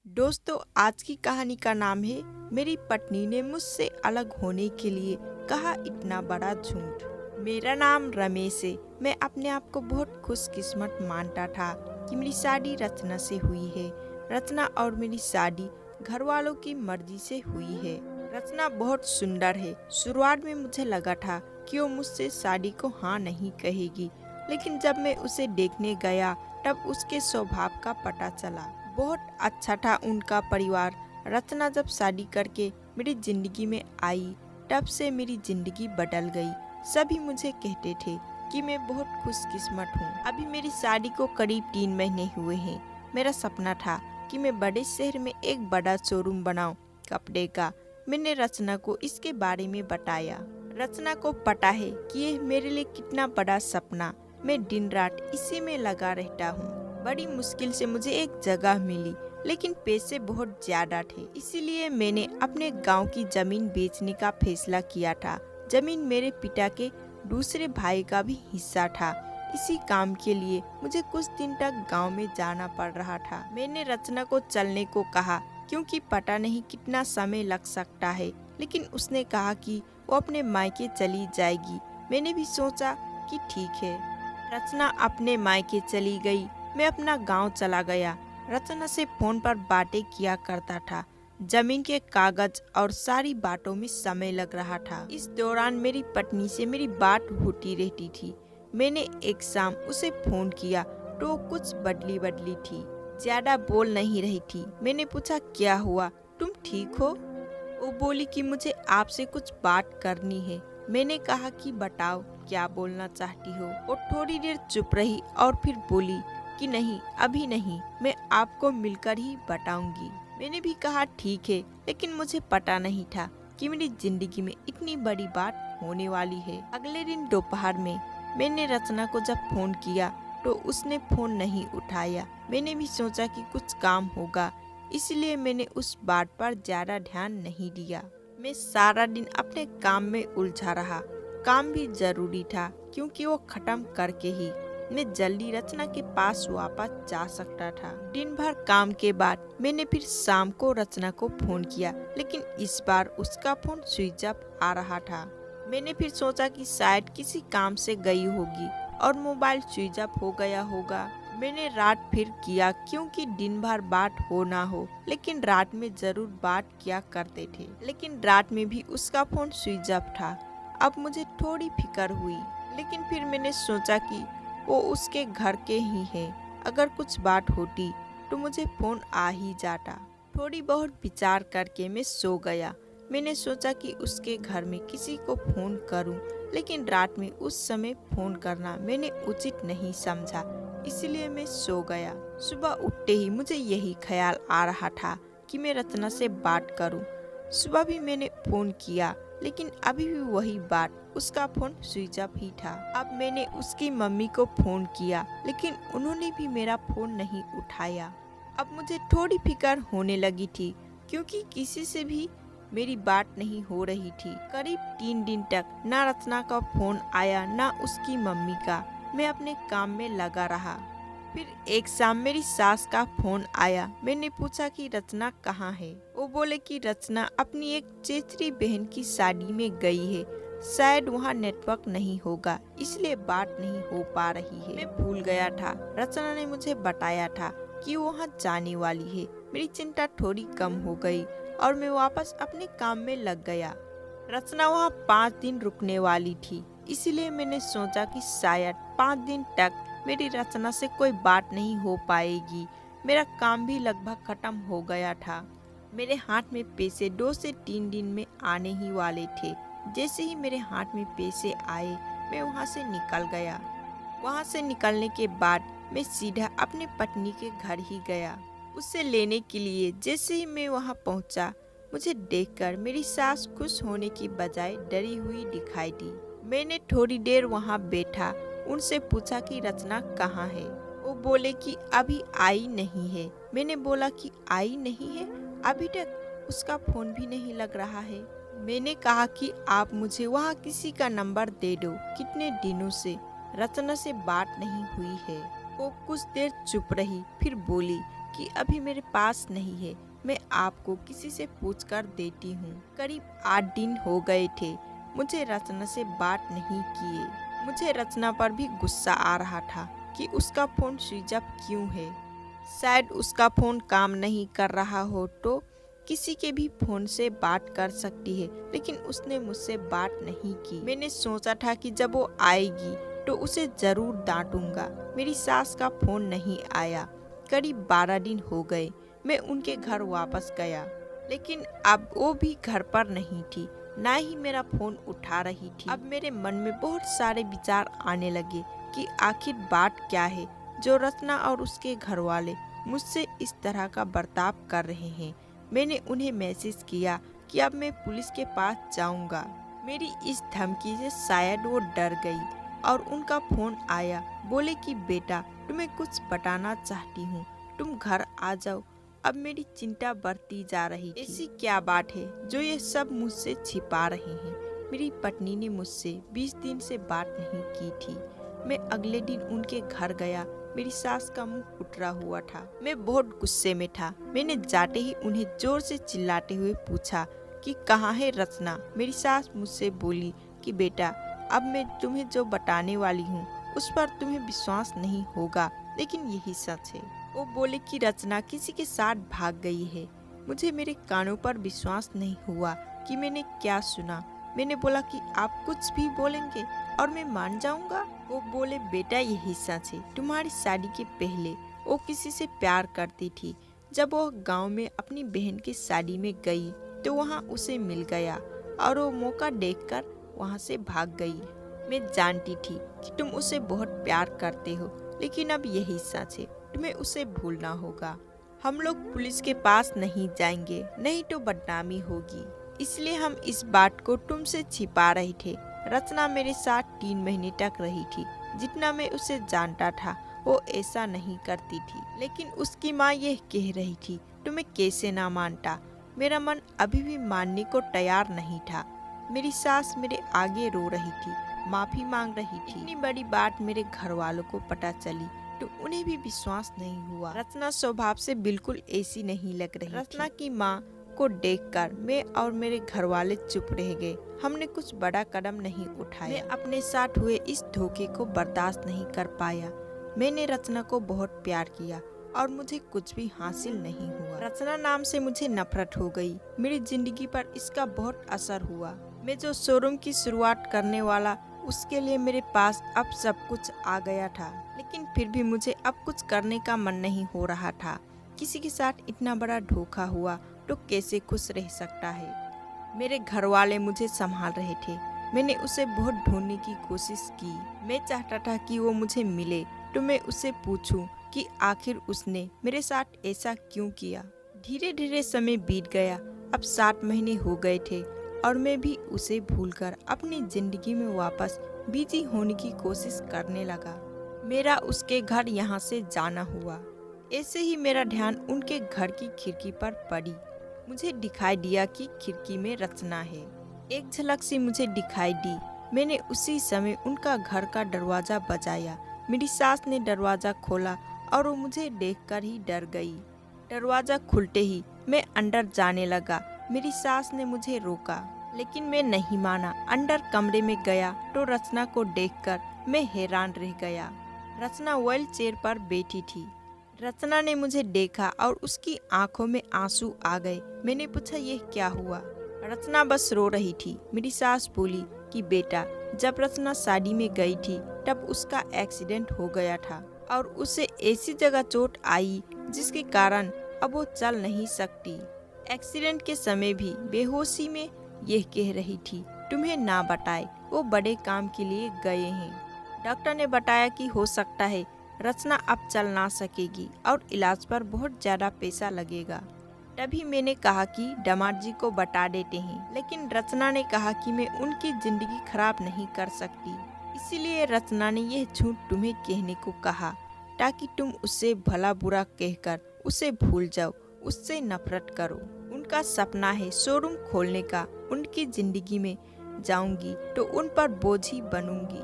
दोस्तों, आज की कहानी का नाम है मेरी पत्नी ने मुझसे अलग होने के लिए कहा इतना बड़ा झूठ। मेरा नाम रमेश है। मैं अपने आप को बहुत खुशकिस्मत मानता था कि मेरी शादी रचना से हुई है। रचना और मेरी शादी घर वालों की मर्जी से हुई है। रचना बहुत सुंदर है। शुरुआत में मुझे लगा था कि वो मुझसे शादी को हाँ नहीं कहेगी, लेकिन जब मैं उसे देखने गया तब उसके स्वभाव का पता चला। बहुत अच्छा था उनका परिवार। रचना जब शादी करके मेरी जिंदगी में आई, तब से मेरी जिंदगी बदल गई। सभी मुझे कहते थे कि मैं बहुत खुशकिस्मत हूँ। अभी मेरी शादी को करीब 3 महीने हुए हैं। मेरा सपना था कि मैं बड़े शहर में एक बड़ा शोरूम बनाऊं कपड़े का। मैंने रचना को इसके बारे में बताया। रचना को पता है कि ये मेरे लिए कितना बड़ा सपना। मैं दिन रात इसी में लगा रहता हूँ। बड़ी मुश्किल से मुझे एक जगह मिली, लेकिन पैसे बहुत ज्यादा थे। इसीलिए मैंने अपने गांव की जमीन बेचने का फैसला किया था। जमीन मेरे पिता के दूसरे भाई का भी हिस्सा था। इसी काम के लिए मुझे कुछ दिन तक गांव में जाना पड़ रहा था। मैंने रचना को चलने को कहा, क्योंकि पता नहीं कितना समय लग सकता है, लेकिन उसने कहा कि वो अपने मायके चली जाएगी। मैंने भी सोचा कि ठीक है। रचना अपने मायके चली गई। मैं अपना गांव चला गया। रचना से फोन पर बातें किया करता था। जमीन के कागज और सारी बातों में समय लग रहा था। इस दौरान मेरी पत्नी से मेरी बात होती रहती थी। मैंने एक शाम उसे फोन किया तो वो कुछ बदली बदली थी, ज्यादा बोल नहीं रही थी। मैंने पूछा, क्या हुआ, तुम ठीक हो? वो बोली कि मुझे आपसे कुछ बात करनी है। मैंने कहा कि बताओ, क्या बोलना चाहती हो? वो थोड़ी देर चुप रही और फिर बोली कि नहीं, अभी नहीं, मैं आपको मिलकर ही बताऊंगी। मैंने भी कहा ठीक है, लेकिन मुझे पता नहीं था कि मेरी जिंदगी में इतनी बड़ी बात होने वाली है। अगले दिन दोपहर में मैंने रचना को जब फोन किया तो उसने फोन नहीं उठाया। मैंने भी सोचा कि कुछ काम होगा, इसलिए मैंने उस बात पर ज्यादा ध्यान नहीं दिया। मैं सारा दिन अपने काम में उलझा रहा। काम भी जरूरी था, क्योंकि वो खत्म करके ही मैं जल्दी रचना के पास वापस जा सकता था। दिन भर काम के बाद मैंने फिर शाम को रचना को फोन किया, लेकिन इस बार उसका फोन स्विच ऑफ आ रहा था। मैंने फिर सोचा कि शायद किसी काम से गई होगी और मोबाइल स्विच ऑफ हो गया होगा। मैंने रात फिर किया, क्योंकि दिन भर बात हो ना हो, लेकिन रात में जरूर बात किया करते थे। लेकिन रात में भी उसका फोन स्विच ऑफ था। अब मुझे थोड़ी फिक्र हुई, लेकिन फिर मैंने सोचा कि वो उसके घर के ही है। अगर कुछ बात होती तो मुझे फोन आ ही जाता। थोड़ी बहुत विचार करके मैं सो गया। मैंने सोचा कि उसके घर में किसी को फोन करूं, लेकिन रात में उस समय फोन करना मैंने उचित नहीं समझा, इसलिए मैं सो गया। सुबह उठते ही मुझे यही ख्याल आ रहा था कि मैं रचना से बात करूं। सुबह भी मैंने फोन किया, लेकिन अभी भी वही बात, उसका फोन स्विच ऑफ ही था। अब मैंने उसकी मम्मी को फोन किया, लेकिन उन्होंने भी मेरा फोन नहीं उठाया। अब मुझे थोड़ी फिक्र होने लगी थी, क्योंकि किसी से भी मेरी बात नहीं हो रही थी। करीब 3 दिन तक ना रचना का फोन आया, ना उसकी मम्मी का। मैं अपने काम में लगा रहा। फिर एक शाम मेरी सास का फोन आया। मैंने पूछा कि रचना कहाँ है। वो बोले कि रचना अपनी एक चेचरी बहन की शादी में गई है, शायद वहाँ नेटवर्क नहीं होगा, इसलिए बात नहीं हो पा रही है। मैं भूल गया था। रचना ने मुझे बताया था कि वो वहाँ जाने वाली है। मेरी चिंता थोड़ी कम हो गई और मैं वापस अपने काम में लग गया। रचना वहाँ 5 दिन रुकने वाली थी, इसलिए मैंने सोचा कि शायद 5 दिन तक मेरी रचना से कोई बात नहीं हो पाएगी। मेरा काम भी लगभग खत्म हो गया था। मेरे हाथ में पैसे 2 से 3 दिन में आने ही वाले थे। जैसे ही मेरे हाथ में पैसे आए, मैं वहाँ से निकल गया। वहाँ से निकलने के बाद मैं सीधा अपनी पत्नी के घर ही गया, उसे लेने के लिए। जैसे ही मैं वहाँ पहुँचा, मुझे देखकर मेरी सास खुश होने की बजाय डरी हुई दिखाई दी। मैंने थोड़ी देर वहाँ बैठा, उनसे पूछा कि रचना कहाँ है। वो बोले कि अभी आई नहीं है। मैंने बोला कि आई नहीं है, अभी तक उसका फोन भी नहीं लग रहा है। मैंने कहा कि आप मुझे वहाँ किसी का नंबर दे दो, कितने दिनों से रचना से बात नहीं हुई है। वो कुछ देर चुप रही, फिर बोली कि अभी मेरे पास नहीं है, मैं आपको किसी से पूछकर देती हूँ। करीब 8 दिन हो गए थे मुझे रचना से बात नहीं किए। मुझे रचना पर भी गुस्सा आ रहा था कि उसका फोन स्विच ऑफ क्यों है। शायद उसका फोन काम नहीं कर रहा हो तो किसी के भी फोन से बात कर सकती है, लेकिन उसने मुझसे बात नहीं की। मैंने सोचा था कि जब वो आएगी तो उसे जरूर डांटूंगा। मेरी सास का फोन नहीं आया। करीब 12 दिन हो गए मैं उनके घर वापस गया, लेकिन अब वो भी घर पर नहीं थी, ना ही मेरा फोन उठा रही थी। अब मेरे मन में बहुत सारे विचार आने लगे कि आखिर बात क्या है जो रचना और उसके घर वाले मुझसे इस तरह का बर्ताव कर रहे हैं। मैंने उन्हें मैसेज किया कि अब मैं पुलिस के पास जाऊंगा। मेरी इस धमकी से शायद वो डर गई और उनका फोन आया। बोले कि बेटा, तुम्हें कुछ बताना चाहती हूँ, तुम घर आ जाओ। अब मेरी चिंता बढ़ती जा रही थी। ऐसी क्या बात है जो ये सब मुझसे छिपा रहे हैं। मेरी पत्नी ने मुझसे 20 दिन से बात नहीं की थी। मैं अगले दिन उनके घर गया। मेरी सास का मुंह उतरा हुआ था। मैं बहुत गुस्से में था। मैंने जाते ही उन्हें जोर से चिल्लाते हुए पूछा कि कहाँ है रचना। मेरी सास मुझसे बोली कि बेटा, अब मैं तुम्हें जो बताने वाली हूँ उस पर तुम्हें विश्वास नहीं होगा, लेकिन यही सच है। वो बोले कि रचना किसी के साथ भाग गई है। मुझे मेरे कानों पर विश्वास नहीं हुआ कि मैंने क्या सुना। मैंने बोला कि आप कुछ भी बोलेंगे और मैं मान जाऊंगा। वो बोले बेटा, यही सच है। तुम्हारी शादी के पहले वो किसी से प्यार करती थी। जब वो गांव में अपनी बहन की शादी में गई तो वहां उसे मिल गया और वो मौका देखकर वहां से भाग गई। मैं जानती थी कि तुम उसे बहुत प्यार करते हो, लेकिन अब यही सच है, तुम्हें उसे भूलना होगा। हम लोग पुलिस के पास नहीं जाएंगे, नहीं तो बदनामी होगी, इसलिए हम इस बात को तुमसे छिपा रहे थे। रचना मेरे साथ 3 महीने तक रही थी। जितना मैं उसे जानता था वो ऐसा नहीं करती थी, लेकिन उसकी माँ यह कह रही थी तो मैं कैसे ना मानता। मेरा मन अभी भी मानने को तैयार नहीं था। मेरी सास मेरे आगे रो रही थी, माफी मांग रही थी। इतनी बड़ी बात मेरे घर वालों को पता चली तो उन्हें भी विश्वास नहीं हुआ। रचना स्वभाव से बिल्कुल ऐसी नहीं लग रही। रचना की माँ को देखकर मैं और मेरे घर वाले चुप रह गए। हमने कुछ बड़ा कदम नहीं उठाया। मैं अपने साथ हुए इस धोखे को बर्दाश्त नहीं कर पाया। मैंने रचना को बहुत प्यार किया और मुझे कुछ भी हासिल नहीं हुआ। रचना नाम से मुझे नफरत हो गई। मेरी जिंदगी पर इसका बहुत असर हुआ। मैं जो शोरूम की शुरुआत करने वाला, उसके लिए मेरे पास अब सब कुछ आ गया था, लेकिन फिर भी मुझे अब कुछ करने का मन नहीं हो रहा था। किसी के साथ इतना बड़ा धोखा हुआ तो कैसे खुश रह सकता है। मेरे घर वाले मुझे संभाल रहे थे। मैंने उसे बहुत ढूंढने की कोशिश की। मैं चाहता था कि वो मुझे मिले तो मैं उसे पूछूं कि आखिर उसने मेरे साथ ऐसा क्यों किया। धीरे धीरे समय बीत गया। अब 7 महीने हो गए थे और मैं भी उसे भूलकर अपनी जिंदगी में वापस बिजी होने की कोशिश करने लगा। मेरा उसके घर यहाँ से जाना हुआ। ऐसे ही मेरा ध्यान उनके घर की खिड़की पर पड़ी। मुझे दिखाई दिया कि खिड़की में रचना है। एक झलक सी मुझे दिखाई दी। मैंने उसी समय उनका घर का दरवाजा बजाया। मेरी सास ने दरवाजा खोला और वो मुझे देखकर ही डर गई। दरवाजा खुलते ही मैं अंदर जाने लगा। मेरी सास ने मुझे रोका, लेकिन मैं नहीं माना। अंदर कमरे में गया तो रचना को देखकर मैं हैरान रह गया। रचना व्हील चेयर पर बैठी थी। रचना ने मुझे देखा और उसकी आंखों में आंसू आ गए। मैंने पूछा, यह क्या हुआ? रचना बस रो रही थी। मेरी सास बोली कि बेटा, जब रचना शादी में गई थी तब उसका एक्सीडेंट हो गया था और उसे ऐसी जगह चोट आई जिसके कारण अब वो चल नहीं सकती। एक्सीडेंट के समय भी बेहोशी में यह कह रही थी, तुम्हें ना बताए वो बड़े काम के लिए गए हैं। डॉक्टर ने बताया कि हो सकता है रचना अब चल ना सकेगी और इलाज पर बहुत ज्यादा पैसा लगेगा। तभी मैंने कहा कि दामाद जी को बता देते हैं, लेकिन रचना ने कहा कि मैं उनकी जिंदगी खराब नहीं कर सकती। इसीलिए रचना ने यह झूठ तुम्हें कहने को कहा ताकि तुम उससे भला बुरा कहकर उसे भूल जाओ, उससे नफरत करो। उनका सपना है शोरूम खोलने का। उनकी जिंदगी में जाऊंगी तो उन पर बोझ ही बनूंगी।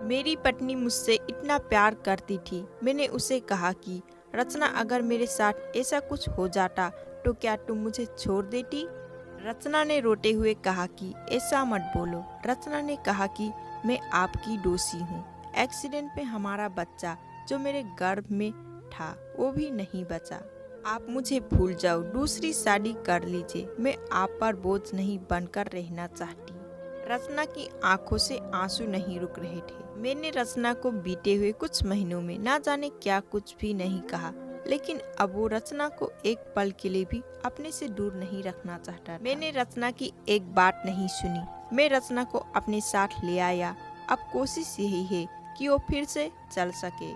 मेरी पत्नी मुझसे इतना प्यार करती थी। मैंने उसे कहा कि रचना, अगर मेरे साथ ऐसा कुछ हो जाता तो क्या तुम मुझे छोड़ देती? रचना ने रोते हुए कहा कि ऐसा मत बोलो। रचना ने कहा कि मैं आपकी दोषी हूँ। एक्सीडेंट में हमारा बच्चा जो मेरे गर्भ में था वो भी नहीं बचा। आप मुझे भूल जाओ, दूसरी शादी कर लीजिए। मैं आप पर बोझ नहीं बनकर रहना चाहती। रचना की आंखों से आंसू नहीं रुक रहे थे। मैंने रचना को बीते हुए कुछ महीनों में ना जाने क्या कुछ भी नहीं कहा, लेकिन अब वो रचना को एक पल के लिए भी अपने से दूर नहीं रखना चाहता था। मैंने रचना की एक बात नहीं सुनी। मैं रचना को अपने साथ ले आया। अब कोशिश यही है कि वो फिर से चल सके।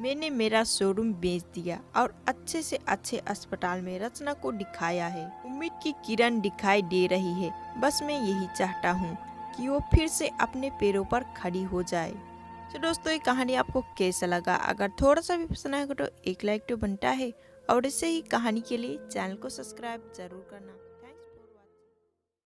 मैंने मेरा शोरूम बेच दिया और अच्छे से अच्छे अस्पताल में रचना को दिखाया है। उम्मीद की किरण दिखाई दे रही है। बस मैं यही चाहता हूँ कि वो फिर से अपने पैरों पर खड़ी हो जाए। तो दोस्तों, ये कहानी आपको कैसा लगा? अगर थोड़ा सा भी पसंद आएगा तो एक लाइक तो बनता है, और इससे ही कहानी के लिए चैनल को सब्सक्राइब जरूर करना।